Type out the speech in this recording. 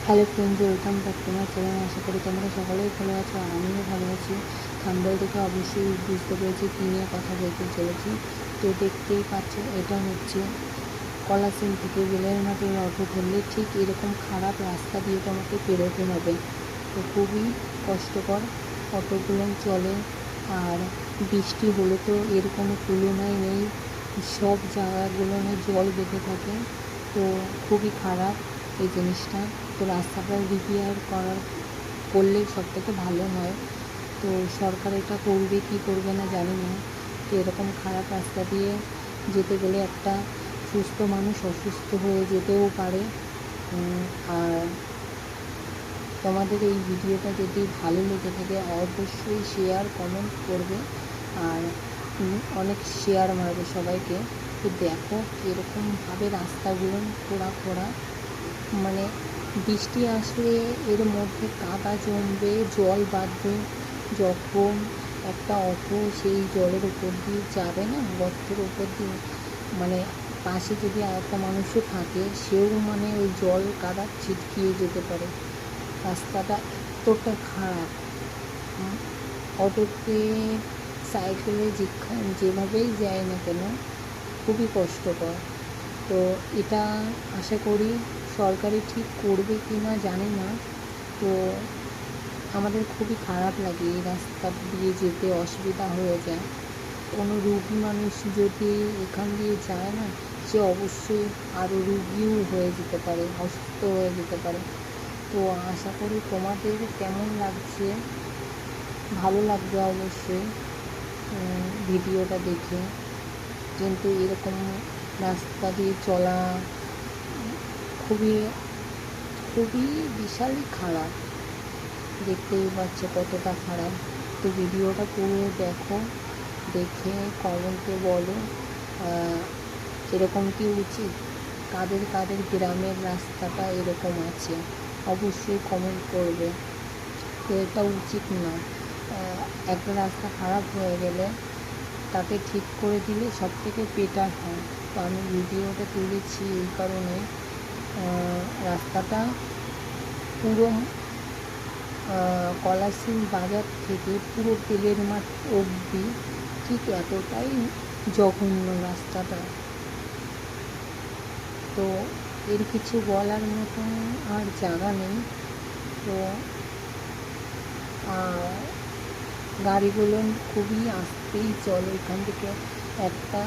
Hello friends, welcome back to my channel. আশা করি তোমরা সকলেই ভালো আছো আর আমিও ভালো আছি। থাম্বনেল থেকে অবশ্যই বুঝতে পেরেছি কী নিয়ে কথা বলতে চলেছি। তো দেখতেই পাচ্ছ, এটা হচ্ছে কলাসিন থেকে বেলের মাটির অটো ধরলে ঠিক এরকম খারাপ রাস্তা দিয়ে তোমাকে পেরোতে হবে। তো খুবই কষ্টকর অটোগুলো চলে, আর বৃষ্টি হলে তো এর কোনো তুলনাই নেই। সব জায়গাগুলো জল বেঁধে থাকে, তো খুবই খারাপ এই জিনিসটা। তো রাস্তাটা রিপেয়ার করলে সব থেকে ভালো হয়। তো সরকার এটা করবে কি করবে না জানি না। তো এরকম খারাপ রাস্তা দিয়ে যেতে গেলে একটা সুস্থ মানুষ অসুস্থ হয়ে যেতেও পারে। আর তোমাদের এই ভিডিওটা যদি ভালো লেগে থাকে অবশ্যই শেয়ার কমেন্ট করবে, আর অনেক শেয়ার মারবে সবাইকে। তো দেখো কীরকমভাবে রাস্তাগুলো খোঁড়া, মানে বৃষ্টি আসলে এর মধ্যে কাদা জমবে, জল বাঁধবে। যখন একটা অটো সেই জলের উপর দিয়ে যাবে না, গর্তের উপর দিয়ে, মানে পাশে যদি আরেকটা মানুষও থাকে, সেও মানে ওই জল কাদা ছিটকিয়ে যেতে পারে। রাস্তাটা এতটা খারাপ, অটোতে সাইকেলে যেভাবেই যায় না কেন খুবই কষ্টকর। তো এটা আশা করি সরকারি ঠিক করবে কি না জানি না। তো আমাদের খুবই খারাপ লাগে, এই রাস্তা দিয়ে যেতে অসুবিধা হয়ে যায়। কোনো রুগী মানুষ যদি এখান দিয়ে যায় না, সে অবশ্যই আরও রুগীও হয়ে যেতে পারে, অসুস্থ হয়ে যেতে পারে। তো আশা করি তোমাদের কেমন লাগছে, ভালো লাগবে অবশ্যই ভিডিওটা দেখে। কিন্তু এরকম রাস্তা দিয়ে চলা খুবই খুবই বিশালই খারাপ, দেখতেই পাচ্ছ কতটা খারাপ। তো ভিডিওটা পুরো দেখো, দেখে কমেন্টে বলো এরকম কি উচিত, কাদের কাদের গ্রামের রাস্তাটা এরকম আছে অবশ্যই কমেন্ট করবে। তো এটা উচিত না। একটা রাস্তা খারাপ হয়ে গেলে তাকে ঠিক করে দিলে সব থেকে বেটার হয়। তো আমি ভিডিওটা তুলেছি এই কারণে, রাস্তাটা পুরো কলাসিন বাজার থেকে পুরো বেলের মাঠ অবধি ঠিক এতটাই জঘন্য রাস্তাটা। তো এর কিছু বলার মতন আর জায়গা নেই। তো গাড়িগুলো খুবই আস্তেই চলে। এখান থেকে একটা